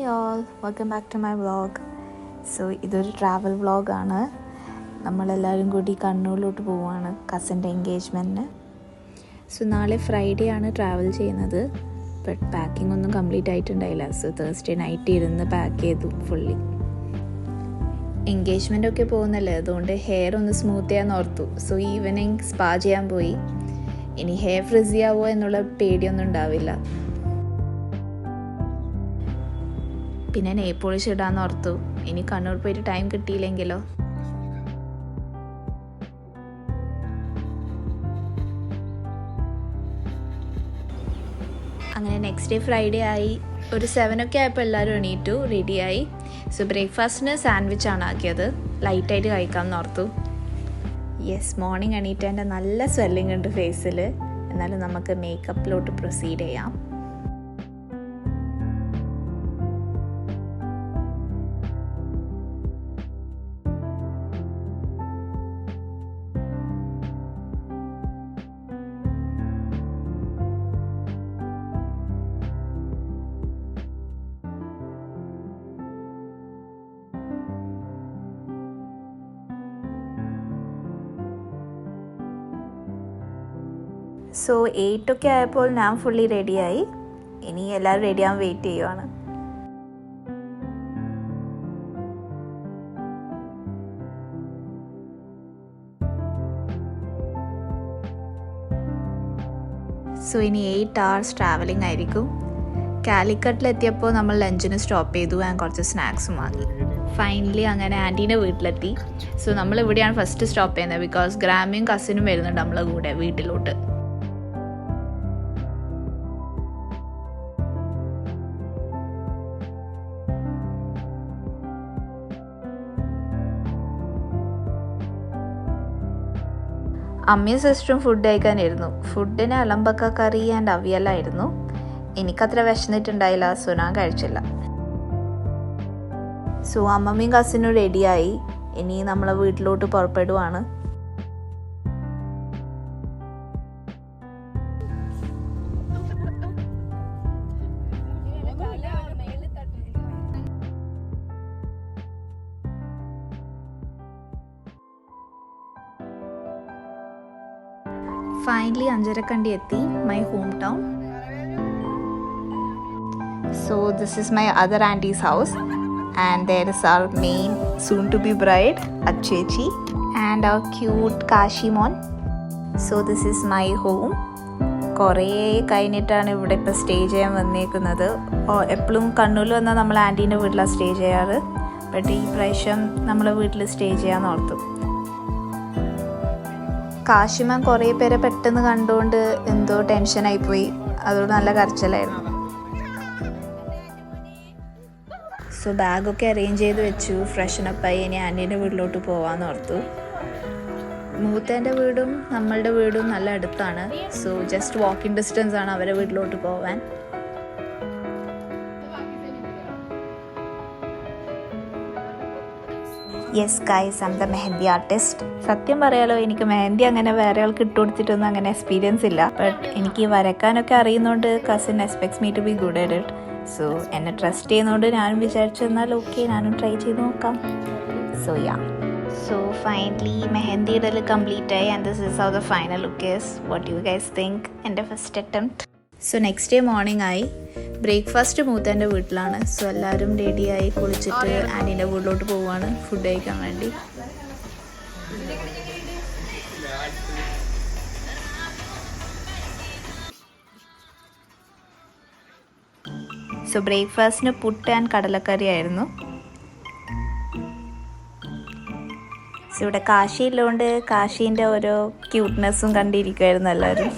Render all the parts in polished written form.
all, welcome back to my vlog. So ഇതൊരു travel വ്ളോഗാണ്. നമ്മളെല്ലാവരും കൂടി കണ്ണൂരിലോട്ട് പോവുകയാണ് കസിൻ്റെ എൻഗേജ്മെൻറ്റിന്. സോ നാളെ ഫ്രൈഡേ ആണ് ട്രാവൽ ചെയ്യുന്നത്. ബട്ട് പാക്കിംഗ് ഒന്നും കംപ്ലീറ്റ് ആയിട്ടുണ്ടായില്ല. സോ തേഴ്സ്ഡേ നൈറ്റ് ഇരുന്ന് പാക്ക് ചെയ്തു ഫുള്ളി. എൻഗേജ്മെൻ്റ് ഒക്കെ പോകുന്നല്ലേ, അതുകൊണ്ട് ഹെയർ ഒന്ന് സ്മൂത്ത് ചെയ്യാൻ ഓർത്തു. സോ ഈവനിങ് സ്പാ ചെയ്യാൻ പോയി. ഇനി ഹെയർ ഫ്രിസി ആവുമോ എന്നുള്ള പേടിയൊന്നും ഉണ്ടാവില്ല. പിന്നെ നെയിൽ പോളിഷ് ഇടാന്ന് ഓർത്തു. ഇനി കണ്ണൂർ പോയിട്ട് ടൈം കിട്ടിയില്ലെങ്കിലോ. അങ്ങനെ നെക്സ്റ്റ് ഡേ ഫ്രൈഡേ ആയി. ഒരു 7 ഒക്കെ ആയപ്പോൾ എല്ലാവരും എണീറ്റു, റെഡിയായി. സോ ബ്രേക്ക്ഫാസ്റ്റിന് സാൻഡ്വിച്ചാണ് ആക്കിയത്. ലൈറ്റായിട്ട് കഴിക്കാമെന്ന് ഓർത്തു. യെസ്, മോർണിംഗ് എണീറ്റതിൻ്റെ നല്ല സ്വെല്ലിംഗ് ഉണ്ട് ഫേസിൽ. എന്നാലും നമുക്ക് മേക്കപ്പിലോട്ട് പ്രൊസീഡ് ചെയ്യാം. സോ 8 ഒക്കെ ആയപ്പോൾ ഞാൻ ഫുള്ളി റെഡിയായി. ഇനി എല്ലാവരും റെഡിയാകാൻ വെയിറ്റ് ചെയ്യുവാണ്. സോ ഇനി 8 hours ട്രാവലിംഗ് ആയിരിക്കും. കാലിക്കട്ടിലെത്തിയപ്പോൾ നമ്മൾ ലഞ്ചിന് സ്റ്റോപ്പ് ചെയ്തു ആൻഡ് കുറച്ച് സ്നാക്സും വാങ്ങി. ഫൈനലി അങ്ങനെ ആൻറ്റീൻ്റെ വീട്ടിലെത്തി. സോ നമ്മൾ ഇവിടെയാണ് ഫസ്റ്റ് സ്റ്റോപ്പ് ചെയ്യുന്നത്. ബിക്കോസ് ഗ്രാമിയും കസിനും വരുന്നുണ്ട് നമ്മളെ കൂടെ വീട്ടിലോട്ട്. അമ്മയും സിസ്റ്ററും ഫുഡ് കഴിക്കാനിരുന്നു. ഫുഡിന് അലമ്പക്ക കറി ആൻഡ് അവിയലായിരുന്നു. എനിക്കത്ര വിശന്നിട്ടുണ്ടായില്ല, സോ ഞാൻ കഴിച്ചില്ല. സോ അമ്മമ്മയും കസിനും റെഡിയായി. ഇനി നമ്മളെ വീട്ടിലോട്ട് പുറപ്പെടുവാണ്. Finally, Anjarakandi etti, my hometown. So this is my other auntie's house, and there is our main soon-to-be bride, Achechi, and our cute Kashimon. So this is my home. കുറേ കഴിഞ്ഞിട്ടാണ് ഇവിടെ ഇപ്പോൾ സ്റ്റേ ചെയ്യാൻ വന്നേക്കുന്നത്. എപ്പോഴും കണ്ണൂരിൽ വന്നാൽ നമ്മൾ ആൻറ്റീൻ്റെ വീട്ടിലാണ് സ്റ്റേ ചെയ്യാറ്. ബട്ട് ഈ പ്രാവശ്യം നമ്മളെ വീട്ടിൽ സ്റ്റേ ചെയ്യാൻ ഓർത്തു. കാശിമാൻ കുറേ പേരെ പെട്ടെന്ന് കണ്ടുകൊണ്ട് എന്തോ ടെൻഷനായിപ്പോയി. അതുകൊണ്ട് നല്ല കരച്ചിലായിരുന്നു. സോ ബാഗൊക്കെ അറേഞ്ച് ചെയ്ത് വെച്ചു, ഫ്രഷനപ്പായി. ഇനി ആൻറ്റീൻ്റെ വീട്ടിലോട്ട് പോകാമെന്ന് ഓർത്തു. മൂത്തേൻ്റെ വീടും നമ്മളുടെ വീടും നല്ല അടുത്താണ്. സോ ജസ്റ്റ് വാക്കിംഗ് ഡിസ്റ്റൻസ് ആണ് അവരെ വീട്ടിലോട്ട് പോവാൻ. Yes guys, I am the mehndi artist. സത്യം പറയാലോ, എനിക്ക് മെഹന്തി അങ്ങനെ വേറെ ആൾക്ക് ഇട്ട് കൊടുത്തിട്ടൊന്നും അങ്ങനെ എക്സ്പീരിയൻസ് ഇല്ല. ബട്ട് എനിക്ക് വരക്കാനൊക്കെ അറിയുന്നതുകൊണ്ട് cousin expects me to be good at it. So എന്നെ ട്രസ്റ്റ് ചെയ്യുന്നതുകൊണ്ട് ഞാനും വിചാരിച്ചു എന്നാൽ ഓക്കെ, ഞാനും ട്രൈ ചെയ്ത് നോക്കാം. So yeah, so finally mehndi ഇടൽ കംപ്ലീറ്റ് ആയി. And this is how the final look is. What you guys think? എൻ്റെ first attempt. So next day morning ആയി. ബ്രേക്ക്ഫാസ്റ്റ് മൂത്തേൻ്റെ വീട്ടിലാണ്. സോ എല്ലാവരും റെഡിയായി കുളിച്ചിട്ട് ആൻറ്റീൻ്റെ വീട്ടിലോട്ട് പോവുകയാണ് ഫുഡ് കഴിക്കാൻ വേണ്ടി. സോ ബ്രേക്ക്ഫാസ്റ്റിന് പുട്ട് ആൻഡ് കടലക്കറി ആയിരുന്നു. സോ ഇവിടെ കാശി ഉള്ളതുകൊണ്ട് കാശീൻ്റെ ഓരോ ക്യൂട്ട്നെസ്സും കണ്ടിരിക്കുമായിരുന്നു എല്ലാവരും.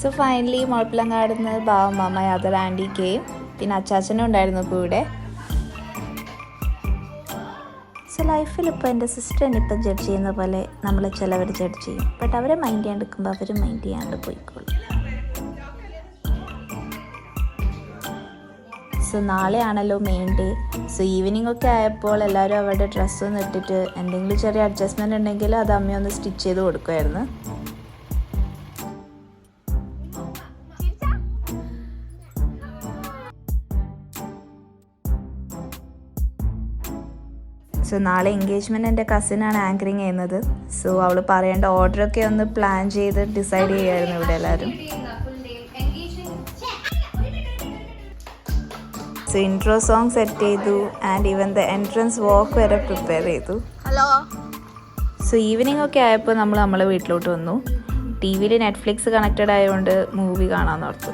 സോ ഫൈനലി മുഴപ്പിലങ്ങാടുന്ന് ബാവമാമ അതർ ആൻറ്റിക്കെയും പിന്നെ അച്ചാച്ചനും ഉണ്ടായിരുന്നു ഇപ്പോൾ ഇവിടെ. സോ ലൈഫിൽ ഇപ്പോൾ എൻ്റെ സിസ്റ്ററിനെ ഇപ്പം ജഡ്ജ് ചെയ്യുന്ന പോലെ നമ്മൾ ചിലവർ ജഡ്ജ് ചെയ്യും. ബട്ട് അവരെ മൈൻഡ് ചെയ്യാണ്ടിരിക്കുമ്പോൾ അവർ മൈൻഡ് ചെയ്യാണ്ട് പോയിക്കോളും. സോ നാളെയാണല്ലോ മെയിൻ ഡേ. സോ ഈവനിങ് ഒക്കെ ആയപ്പോൾ എല്ലാവരും അവരുടെ ഡ്രസ്സൊന്നും ഇട്ടിട്ട് എന്തെങ്കിലും ചെറിയ അഡ്ജസ്റ്റ്മെൻറ്റ് ഉണ്ടെങ്കിൽ അത് അമ്മയൊന്ന് സ്റ്റിച്ച് ചെയ്ത് കൊടുക്കുമായിരുന്നു. സോ നാളെ എൻഗേജ്മെൻറ്റ് എൻ്റെ കസിനാണ് ആങ്കറിങ് ചെയ്യുന്നത്. സോ അവൾ പറയേണ്ട ഓർഡറൊക്കെ ഒന്ന് പ്ലാൻ ചെയ്ത് ഡിസൈഡ് ചെയ്യുമായിരുന്നു ഇവിടെ എല്ലാവരും. സോ ഇൻട്രോ സോങ് സെറ്റ് ചെയ്തു ആൻഡ് ഈവൻ ദ എൻട്രൻസ് വാക്ക് വരെ പ്രിപ്പയർ ചെയ്തു. സോ ഈവനിങ് ഒക്കെ ആയപ്പോൾ നമ്മൾ നമ്മളെ വീട്ടിലോട്ട് വന്നു. ടി വിയിൽ നെറ്റ്ഫ്ലിക്സ് കണക്റ്റഡ് ആയതുകൊണ്ട് മൂവി കാണാൻ ഓർത്തു.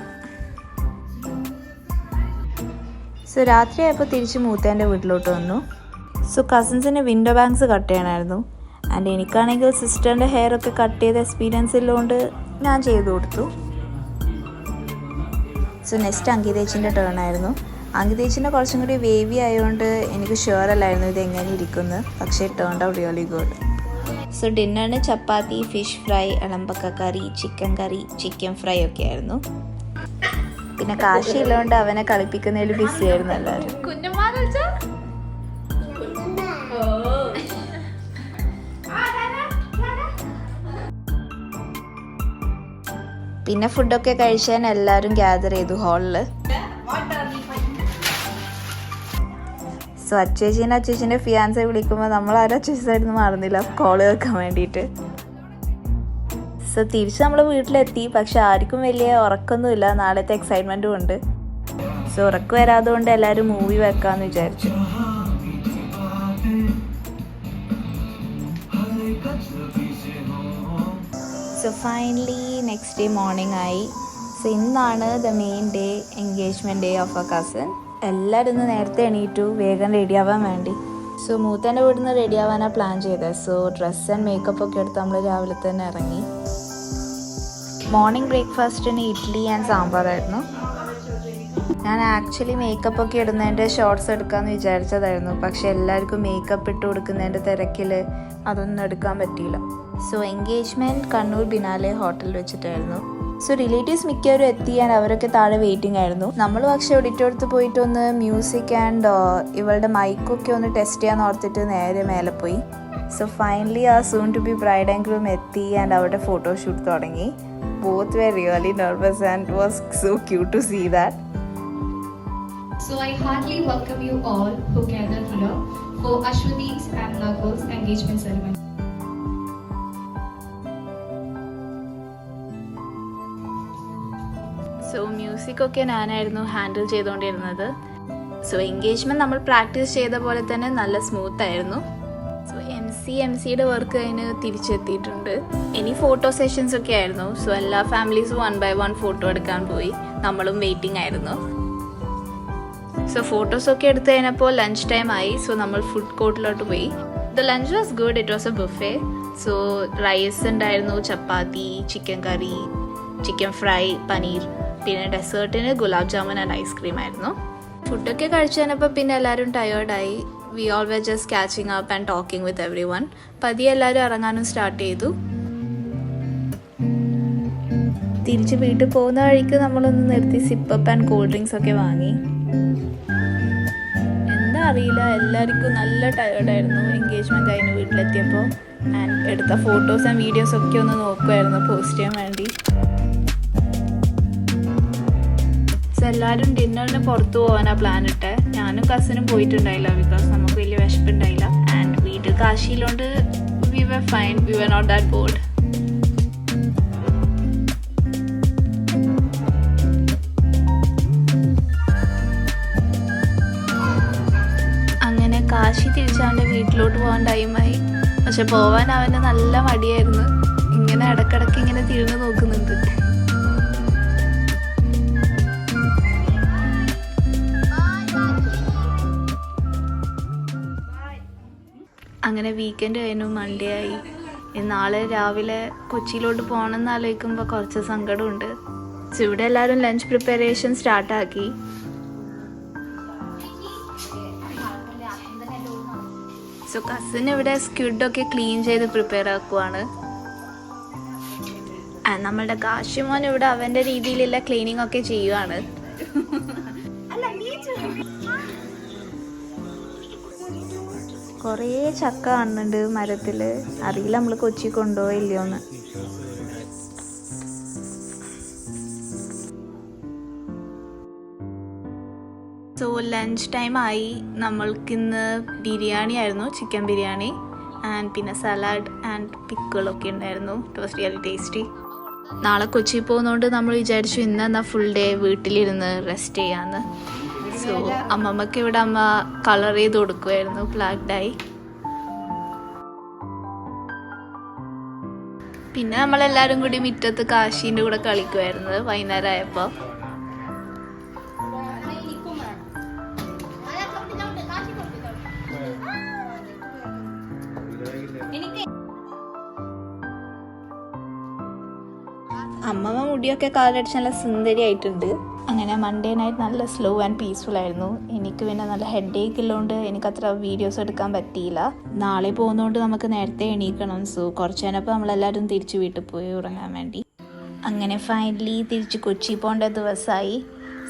സോ രാത്രി ആയപ്പോൾ തിരിച്ച് മൂത്തേൻ്റെ വീട്ടിലോട്ട് വന്നു. സോ കസിൻസിന് വിൻഡോ ബാങ്ക്സ് കട്ട് ചെയ്യണമായിരുന്നു. ആൻഡ് എനിക്കാണെങ്കിൽ സിസ്റ്ററിൻ്റെ ഹെയർ ഒക്കെ കട്ട് ചെയ്ത എക്സ്പീരിയൻസ് ഉള്ളതുകൊണ്ട് ഞാൻ ചെയ്തു കൊടുത്തു. സോ നെക്സ്റ്റ് അങ്കിതേച്ചിൻ്റെ ടേൺ ആയിരുന്നു. അങ്കിതേച്ചിൻ്റെ കുറച്ചും കൂടി വേവി ആയതുകൊണ്ട് എനിക്ക് ഷുവർ അല്ലായിരുന്നു ഇത് എങ്ങനെ ഇരിക്കുന്നത്. പക്ഷേ turn out really good. So ഡിന്നറിന് ചപ്പാത്തി, ഫിഷ് ഫ്രൈ, ഇളമ്പക്ക curry, chicken curry, chicken fry ഒക്കെ ആയിരുന്നു. പിന്നെ കാശിയുള്ളതുകൊണ്ട് അവനെ കളിപ്പിക്കുന്നതിൽ ബിസി ആയിരുന്നു എല്ലാവരും. പിന്നെ ഫുഡൊക്കെ കഴിച്ചാൽ എല്ലാവരും ഗ്യാദർ ചെയ്തു ഹാളിൽ. സോ അച്ചേച്ചീൻ്റെ ഫിയാൻസെ വിളിക്കുമ്പോൾ നമ്മൾ ആരും അച്ചേച്ചി സൈഡിൽ നിന്ന് മാറുന്നില്ല കോള് വെക്കാൻ വേണ്ടിയിട്ട്. സോ തിരിച്ച് നമ്മൾ വീട്ടിലെത്തി. പക്ഷെ ആർക്കും വലിയ ഉറക്കമൊന്നുമില്ല, നാളത്തെ എക്സൈറ്റ്മെൻറ്റും ഉണ്ട്. സോ ഉറക്കം വരാതെ കൊണ്ട് എല്ലാവരും മൂവി വെക്കാമെന്ന് വിചാരിച്ചു. So finally next day morning ആയി. സോ ഇന്നാണ് the main day, engagement day of A cousin. എല്ലാവരും ഇന്ന് നേരത്തെ എണീറ്റു വേഗം റെഡിയാവാൻ വേണ്ടി. സോ മൂത്തേൻ്റെ വീട്ടിൽ നിന്ന് റെഡിയാവാനാണ് പ്ലാൻ ചെയ്തത്. സോ ഡ്രസ്സ് ആൻഡ് മേക്കപ്പ് ഒക്കെ എടുത്ത് നമ്മൾ രാവിലെ തന്നെ ഇറങ്ങി. മോർണിംഗ് ബ്രേക്ക്ഫാസ്റ്റിന് ഇഡ്ഡലി ആൻഡ് സാമ്പാറായിരുന്നു. ഞാൻ ആക്ച്വലി മേക്കപ്പ് ഒക്കെ ഇടുന്നതിൻ്റെ ഷോർട്സ് എടുക്കാമെന്ന് വിചാരിച്ചതായിരുന്നു. പക്ഷെ എല്ലാവർക്കും മേക്കപ്പ് ഇട്ട് കൊടുക്കുന്നതിൻ്റെ തിരക്കിൽ അതൊന്നും എടുക്കാൻ പറ്റിയില്ല. സോ എൻഗേജ്മെൻറ്റ് കണ്ണൂർ ബിനാലെ ഹോട്ടലിൽ വെച്ചിട്ടായിരുന്നു. സോ റിലേറ്റീവ്സ് മിക്കവരും എത്തി ആൻഡ് അവരൊക്കെ താഴെ വെയിറ്റിംഗ് ആയിരുന്നു. നമ്മൾ പക്ഷേ ഓഡിറ്റോറിയത്ത് പോയിട്ട് ഒന്ന് മ്യൂസിക് ആൻഡ് ഇവളുടെ മൈക്കൊക്കെ ഒന്ന് ടെസ്റ്റ് ചെയ്യാൻ ഓർത്തിട്ട് നേരെ മേലെ പോയി. സോ ഫൈനലി ആ soon to be bride and groom എത്തി ആൻഡ് അവരുടെ ഫോട്ടോഷൂട്ട് തുടങ്ങി. Both were really nervous and it was so cute to see that. So I heartily welcome you all who gathered here for Ashwati's and Nagul's engagement ceremony. So music ഒക്കെ ഞാനായിരുന്നു handle ചെയ്തുകൊണ്ടിരുന്നത്. So engagement നമ്മൾ practice ചെയ്ത പോലെ തന്നെ നല്ല smooth ആയിരുന്നു. So M സിയുടെ വർക്ക് അതിന് തിരിച്ചെത്തിയിട്ടുണ്ട്. ഇനി ഫോട്ടോ സെഷൻസ് ഒക്കെ ആയിരുന്നു. സോ എല്ലാ ഫാമിലീസും 1 by 1 ഫോട്ടോ എടുക്കാൻ പോയി. നമ്മളും വെയിറ്റിംഗ് ആയിരുന്നു. സോ ഫോട്ടോസൊക്കെ എടുത്ത് കഴിഞ്ഞപ്പോൾ ലഞ്ച് ടൈം ആയി. സോ നമ്മൾ ഫുഡ് കോർട്ടിലോട്ട് പോയി. The lunch was good. It was a buffet. So rice ഉണ്ടായിരുന്നു, chapati, chicken curry, chicken fry, paneer, പിന്നെ ഡെസേർട്ടിന് ഗുലാബ് ജാമുൻ ആൻഡ് ഐസ്ക്രീം ആയിരുന്നു. ഫുഡൊക്കെ കഴിച്ചു കഴിഞ്ഞപ്പോൾ പിന്നെ എല്ലാവരും ടയേർഡായി. We all were just catching up and talking with everyone. പതിയെ എല്ലാവരും ഇറങ്ങാനും സ്റ്റാർട്ട് ചെയ്തു. തിരിച്ച് വീട്ടിൽ പോകുന്ന വഴിക്ക് നമ്മളൊന്ന് നിർത്തി സിപ്പപ്പ് ആൻഡ് കൂൾ ഡ്രിങ്ക്സ് ഒക്കെ വാങ്ങി. എന്താ അറിയില്ല, എല്ലാവർക്കും നല്ല ടയേർഡായിരുന്നു എൻഗേജ്മെൻറ്റ് കഴിഞ്ഞ് വീട്ടിലെത്തിയപ്പോൾ. ആൻഡ് എടുത്ത ഫോട്ടോസ് ആൻഡ് വീഡിയോസ് ഒക്കെ ഒന്ന് നോക്കുമായിരുന്നു പോസ്റ്റ് ചെയ്യാൻ വേണ്ടി. സോ എല്ലാവരും ഡിന്നറിന് പുറത്തു പോകാനാണ് പ്ലാൻ ഇട്ടെ. ഞാനും കസിനും പോയിട്ടുണ്ടായില്ല ബിക്കോസ് നമുക്ക് വലിയ വിശപ്പുണ്ടായില്ല. ആൻഡ് വീട്ടിൽ കാശിയിലോണ്ട് we were fine, we were not that bored. അങ്ങനെ കാശി തിരിച്ച് അവൻ്റെ വീട്ടിലോട്ട് പോകാൻ ടൈമായി. പക്ഷെ പോവാൻ അവന് നല്ല മടിയായിരുന്നു. ഇങ്ങനെ ഇടക്കിടക്ക് ഇങ്ങനെ തിരിഞ്ഞു നോക്കുന്നുണ്ട്. അങ്ങനെ വീക്കെൻഡ് കഴിഞ്ഞു, മൺഡേ ആയി. നാളെ രാവിലെ കൊച്ചിയിലോട്ട് പോകണമെന്ന് ആലോചിക്കുമ്പോൾ കുറച്ച് സങ്കടമുണ്ട്. സോ ഇവിടെ എല്ലാവരും ലഞ്ച് പ്രിപ്പറേഷൻ സ്റ്റാർട്ടാക്കി. സോ കസിൻ ഇവിടെ സ്ക്വിഡൊക്കെ ക്ലീൻ ചെയ്ത് പ്രിപ്പയർ ആക്കുവാണ്. നമ്മളുടെ കാശിമോൻ ഇവിടെ അവൻ്റെ രീതിയിലുള്ള ക്ലീനിങ് ഒക്കെ ചെയ്യുവാണ്. കുറേ ചക്ക കാണുന്നുണ്ട് മരത്തിൽ. അറിയില്ല നമ്മൾ കൊച്ചി കൊണ്ടുപോയില്ലയോന്ന്. സോ ലഞ്ച് ടൈമായി. നമ്മൾക്കിന്ന് ബിരിയാണി ആയിരുന്നു, ചിക്കൻ ബിരിയാണി ആൻഡ് പിന്നെ സലാഡ് ആൻഡ് പിക്കിളൊക്കെ ഉണ്ടായിരുന്നു. It was really tasty. നാളെ കൊച്ചി പോകുന്നതുകൊണ്ട് നമ്മൾ വിചാരിച്ചു ഇന്ന് എന്നാൽ ഫുൾ ഡേ വീട്ടിലിരുന്ന് റെസ്റ്റ് ചെയ്യാമെന്ന്. സോ അമ്മമ്മക്ക് ഇവിടെ അമ്മ കളർ ചെയ്ത് കൊടുക്കുമായിരുന്നു ബ്ലാക്ക് ഡൈ. പിന്നെ നമ്മളെല്ലാവരും കൂടി മുറ്റത്ത് കാശീൻ്റെ കൂടെ കളിക്കുമായിരുന്നു വൈകുന്നേരം ആയപ്പോൾ. അമ്മമ്മ മുടിയൊക്കെ കളറടിച്ച് നല്ല സുന്ദരി ആയിട്ടുണ്ട്. അങ്ങനെ മൺഡേ നൈറ്റ് നല്ല സ്ലോ ആൻഡ് പീസ്ഫുൾ ആയിരുന്നു. എനിക്ക് പിന്നെ നല്ല ഹെഡ് ഏക്ക് ഉള്ളതുകൊണ്ട് എനിക്കത്ര വീഡിയോസ് എടുക്കാൻ പറ്റിയില്ല. നാളെ പോകുന്നതുകൊണ്ട് നമുക്ക് നേരത്തെ എണീക്കണം. സോ കുറച്ച് നേരപ്പോൾ നമ്മളെല്ലാവരും തിരിച്ച് വീട്ടിൽ പോയി ഉറങ്ങാൻ വേണ്ടി. അങ്ങനെ ഫൈനലി തിരിച്ച് കൊച്ചി പോകേണ്ട ദിവസമായി.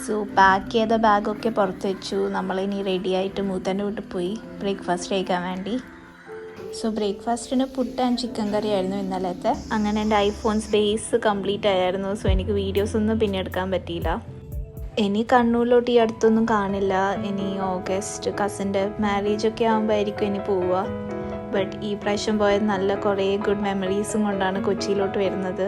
സോ പാക്ക് ചെയ്ത ബാഗൊക്കെ പുറത്ത് വെച്ചു. നമ്മളിനി റെഡി ആയിട്ട് മൂത്തൻ്റെ വീട്ടിൽ പോയി ബ്രേക്ക്ഫാസ്റ്റ് കഴിക്കാൻ വേണ്ടി. സോ ബ്രേക്ക്ഫാസ്റ്റിന് പുട്ട് ആൻഡ് ചിക്കൻ കറി ആയിരുന്നു ഇന്നലത്തെ. അങ്ങനെ എൻ്റെ ഐഫോൺ സ്പേസ് കംപ്ലീറ്റ് ആയിരുന്നു. സോ എനിക്ക് വീഡിയോസ് ഒന്നും പിന്നെ എടുക്കാൻ പറ്റിയില്ല. ഇനി കണ്ണൂരിലോട്ട് ഈ അടുത്തൊന്നും കാണില്ല. ഇനി ഓഗസ്റ്റ് കസിൻ്റെ മാരേജൊക്കെ ആകുമ്പോഴായിരിക്കും ഇനി പോവുക. ബട്ട് ഈ പ്രാവശ്യം പോയത് നല്ല കുറേ ഗുഡ് മെമ്മറീസും കൊണ്ടാണ് കൊച്ചിയിലോട്ട് വരുന്നത്.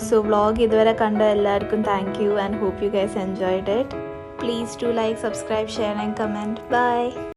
സോ വ്ളോഗ് ഇതുവരെ കണ്ട എല്ലാവർക്കും thank you and hope you guys enjoyed it. Please do like, subscribe, share and comment. By.